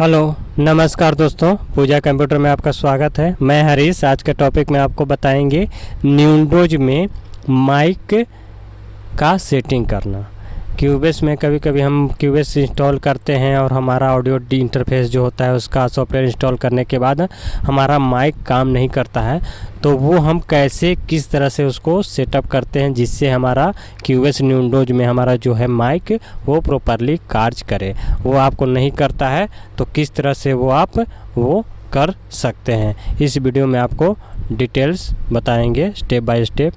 Hello नमस्कार दोस्तों, पूजा computer में आपका स्वागत है। मैं हरीश। आज के टॉपिक में आपको बताएंगे विंडोज में माइक का सेटिंग करना। क्यूबेस में कभी कभी हम क्यूबेस इंस्टॉल करते हैं और हमारा ऑडियो इंटरफेस जो होता है उसका सॉफ्टवेयर इंस्टॉल करने के बाद हमारा माइक काम नहीं करता है, तो वो हम कैसे किस तरह से उसको सेटअप करते हैं जिससे हमारा क्यूबेस विंडोज में हमारा जो है माइक वो प्रॉपरली कार्य करे। वो आपको नहीं करता है तो किस तरह से वो कर सकते हैं, इस वीडियो में आपको डिटेल्स बताएंगे step by step.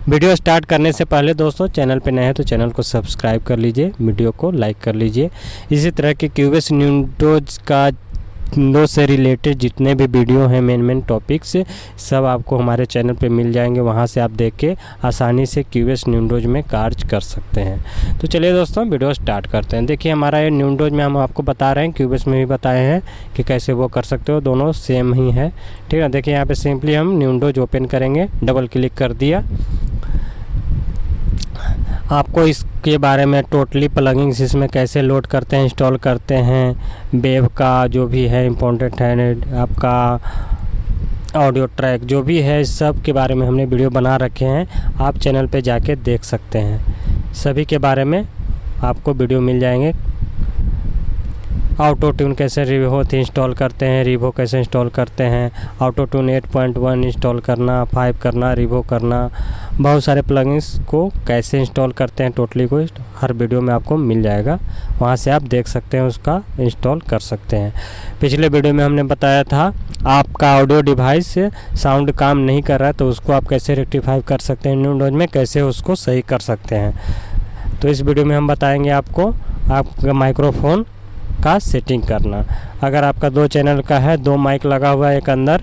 Video start करने से पहले दोस्तों, चैनल पे नए हैं तो चैनल को सब्सक्राइब कर लीजिए, वीडियो को लाइक कर लीजिए। इसी तरह के क्यूबेस विंडोज से रिलेटेड जितने भी वीडियो हैं, मेन टॉपिक्स सब आपको हमारे चैनल पे मिल जाएंगे। वहां से आप देख के आसानी से क्यूबेस विंडोज में कार्य कर सकते हैं। तो चलिए दोस्तों, वीडियो स्टार्ट करते हैं। देखिए, हमारा ये विंडोज में हम आपको बता रहे हैं, क्यूबेस में भी बताए हैं कि कैसे वो कर सकते हो, दोनों सेम ही है। ठीक है, देखिए यहाँ पे सिंपली हम विंडोज ओपन करेंगे, डबल क्लिक कर दिया। आपको इसके बारे में टोटली प्लगइन्स इसमें कैसे लोड करते हैं, इंस्टॉल करते हैं, वेब का जो भी है इम्पोर्टेंट है, आपका ऑडियो ट्रैक जो भी है, इस सब के बारे में हमने वीडियो बना रखे हैं। आप चैनल पे जाके देख सकते हैं, सभी के बारे में आपको वीडियो मिल जाएंगे। ऑटो ट्यून कैसे रिवो इंस्टॉल करते हैं, रिवो कैसे इंस्टॉल करते हैं, ऑटो ट्यून 8.1 इंस्टॉल करना, 5 करना, रिवो करना, बहुत सारे प्लगइन्स को कैसे इंस्टॉल करते हैं टोटली को हर वीडियो में आपको मिल जाएगा। वहां से आप देख सकते हैं, उसका इंस्टॉल कर सकते हैं। पिछले वीडियो में हमने बताया था आपका ऑडियो डिवाइस से साउंड काम नहीं कर रहा है तो उसको आप कैसे रेक्टिफाई कर सकते हैं, विंडोज में कैसे उसको सही कर सकते हैं। तो इस वीडियो में हम बताएंगे आपको आपका माइक्रोफोन का सेटिंग करना। अगर आपका 2 चैनल का है, 2 माइक लगा हुआ है, एक अंदर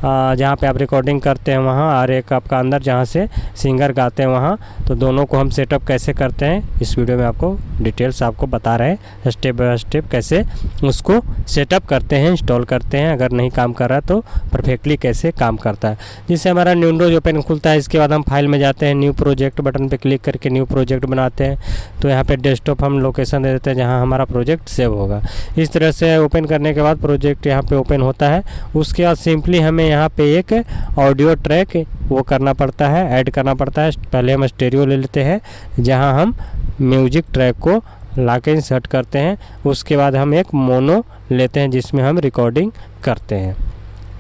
जहाँ पे आप रिकॉर्डिंग करते हैं वहाँ, और एक आपका अंदर जहाँ से सिंगर गाते हैं वहाँ, तो दोनों को हम सेटअप कैसे करते हैं इस वीडियो में आपको डिटेल्स आपको बता रहे हैं, स्टेप बाय स्टेप कैसे उसको सेटअप करते हैं, इंस्टॉल करते हैं। अगर नहीं काम कर रहा तो परफेक्टली कैसे काम करता है, जिससे हमारा विंडोज ओपन खुलता है। इसके बाद हम फाइल में जाते हैं, न्यू प्रोजेक्ट बटन पर क्लिक करके न्यू प्रोजेक्ट बनाते हैं। तो यहाँ पर डेस्कटॉप हम लोकेशन दे देते हैं जहाँ हमारा प्रोजेक्ट सेव होगा। इस तरह से ओपन करने के बाद प्रोजेक्ट यहाँ पर ओपन होता है। उसके बाद सिंपली हमें यहाँ पे एक ऑडियो ट्रैक वो करना पड़ता है, ऐड करना पड़ता है। पहले हम स्टेरियो ले लेते हैं जहाँ हम म्यूजिक ट्रैक को लाके इंसर्ट करते हैं। उसके बाद हम एक मोनो लेते हैं जिसमें हम रिकॉर्डिंग करते हैं,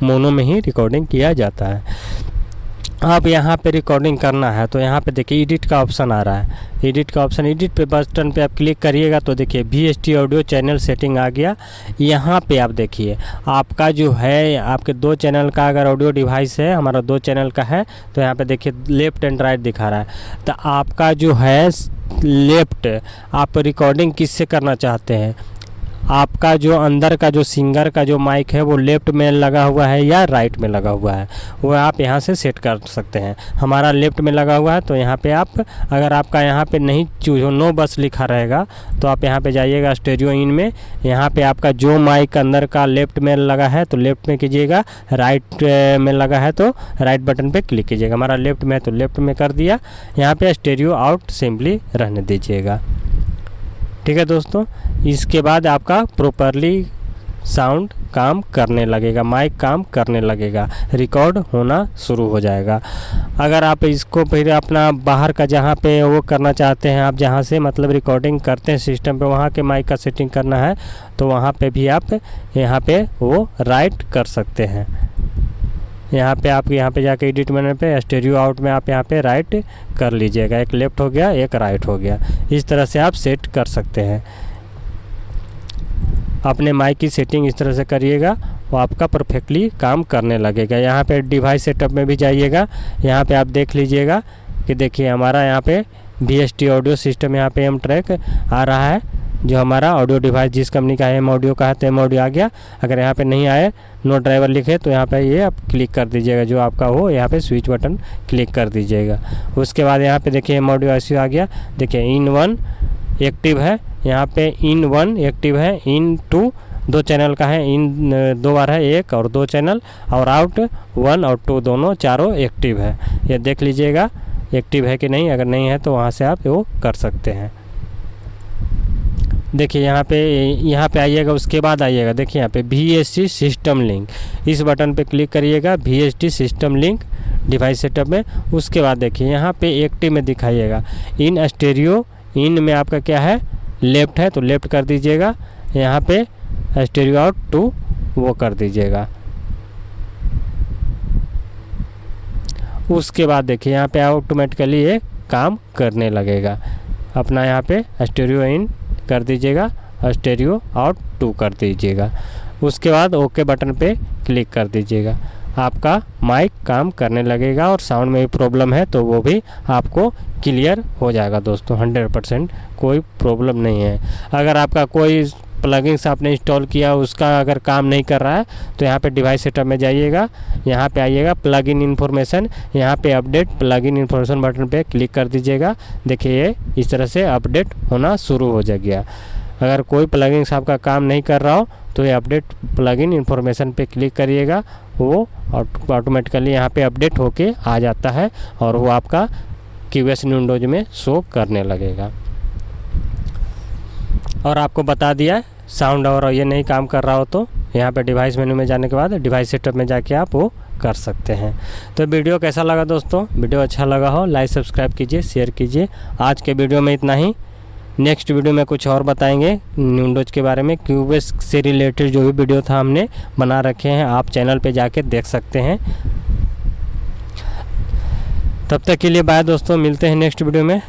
मोनो में ही रिकॉर्डिंग किया जाता है। अब यहाँ पे रिकॉर्डिंग करना है तो यहाँ पे देखिए एडिट का ऑप्शन आ रहा है। एडिट का ऑप्शन, एडिट पे बटन पे आप क्लिक करिएगा तो देखिए VST ऑडियो चैनल सेटिंग आ गया। यहाँ पे आप देखिए आपका जो है, आपके 2 चैनल का अगर ऑडियो डिवाइस है, हमारा 2 चैनल का है, तो यहाँ पे देखिए लेफ्ट एंड राइट दिखा रहा है। तो आपका जो है लेफ्ट, आप रिकॉर्डिंग किससे करना चाहते हैं, आपका जो अंदर का जो सिंगर का जो माइक है वो लेफ्ट में लगा हुआ है या राइट में लगा हुआ है, वो आप यहाँ से सेट कर सकते हैं। हमारा लेफ्ट में लगा हुआ है तो यहाँ पे आप, अगर आपका यहाँ पे नहीं नो बस लिखा रहेगा तो आप यहाँ पे जाइएगा स्टेरियो इन में। यहाँ पे आपका जो माइक अंदर का लेफ्ट में लगा है तो लेफ्ट में कीजिएगा, राइट में लगा है तो राइट बटन पे क्लिक कीजिएगा। हमारा लेफ्ट में है तो लेफ्ट में कर दिया। यहाँ पे स्टेरियो आउट सिंपली रहने दीजिएगा। ठीक है दोस्तों, इसके बाद आपका प्रॉपरली साउंड काम करने लगेगा, माइक काम करने लगेगा, रिकॉर्ड होना शुरू हो जाएगा। अगर आप इसको फिर अपना बाहर का जहाँ पे वो करना चाहते हैं, आप जहाँ से मतलब रिकॉर्डिंग करते हैं सिस्टम पे, वहाँ के माइक का सेटिंग करना है तो वहाँ पे भी आप यहाँ पे वो राइट कर सकते हैं। यहाँ पे आप यहाँ पे जाके एडिट मेन्यू पे स्टेरियो आउट में आप यहाँ पे राइट कर लीजिएगा, एक लेफ़्ट हो गया, एक राइट हो गया। इस तरह से आप सेट कर सकते हैं। अपने माइक की सेटिंग इस तरह से करिएगा, वो आपका परफेक्टली काम करने लगेगा। यहाँ पे डिवाइस सेटअप में भी जाइएगा, यहाँ पे आप देख लीजिएगा कि देखिए हमारा यहाँ पे VST ऑडियो सिस्टम यहाँ पे एम ट्रैक आ रहा है। जो हमारा ऑडियो डिवाइस जिस कंपनी का है, एम ऑडियो का है तो एम ऑडियो आ गया। अगर यहाँ पे नहीं आए, नो ड्राइवर लिखे, तो यहाँ पे ये आप क्लिक कर दीजिएगा, जो आपका हो यहाँ पे स्विच बटन क्लिक कर दीजिएगा। उसके बाद यहाँ पे देखिए एम ऑडियो ऐसे आ गया। देखिए इन 1 एक्टिव है, यहाँ पे इन 1 एक्टिव है, इन 2 2 चैनल का है, इन 2 बार है, 1 और 2 चैनल, और आउट 1 और 2 दोनों चारों एक्टिव है। ये देख लीजिएगा एक्टिव है कि नहीं। अगर नहीं है तो वहाँ से आप वो कर सकते हैं। देखिए यहाँ पे आइएगा, उसके बाद आइएगा, देखिए यहाँ पे VST सिस्टम लिंक, इस बटन पे क्लिक करिएगा, VST system link device setup में। उसके बाद देखिए यहाँ पे एक्टिव में दिखाइएगा, इन स्टेरियो, इन में आपका क्या है, लेफ्ट है तो लेफ्ट कर दीजिएगा, यहाँ पे स्टेरियो आउट टू वो कर दीजिएगा। उसके बाद देखिए यहाँ पे ऑटोमेटिकली ये काम करने लगेगा। अपना यहाँ पे स्टेरियो इन कर दीजिएगा, स्टेरियो आउट टू कर दीजिएगा। उसके बाद ओके बटन पे क्लिक कर दीजिएगा, आपका माइक काम करने लगेगा और साउंड में भी प्रॉब्लम है तो वो भी आपको क्लियर हो जाएगा दोस्तों। 100% कोई प्रॉब्लम नहीं है। अगर आपका कोई प्लगइन्स आपने इंस्टॉल किया उसका अगर काम नहीं कर रहा है तो यहाँ पे डिवाइस सेटअप में जाइएगा, यहाँ पे आइएगा प्लगइन इन्फॉर्मेशन, यहाँ पे अपडेट प्लगइन इन्फॉर्मेशन बटन पे क्लिक कर दीजिएगा। देखिए ये इस तरह से अपडेट होना शुरू हो जाएगा। अगर कोई प्लगइन्स आपका काम नहीं कर रहा हो तो ये अपडेट प्लगइन इन्फॉर्मेशन पे क्लिक करिएगा, वो ऑटोमेटिकली यहाँ पे अपडेट होके आ जाता है और वो आपका QS विंडोज में शो करने लगेगा। और आपको बता दिया साउंड और ये नहीं काम कर रहा हो तो यहाँ पे डिवाइस मेनू में जाने के बाद डिवाइस सेटअप में जाके आप वो कर सकते हैं। तो वीडियो कैसा लगा दोस्तों? वीडियो अच्छा लगा हो लाइक सब्सक्राइब कीजिए, शेयर कीजिए। आज के वीडियो में इतना ही। नेक्स्ट वीडियो में कुछ और बताएंगे विंडोज के बारे में। QS से रिलेटेड जो भी वीडियो था हमने बना रखे हैं, आप चैनल पे जाके देख सकते हैं। तब तक के लिए बाय दोस्तों, मिलते हैं नेक्स्ट वीडियो में।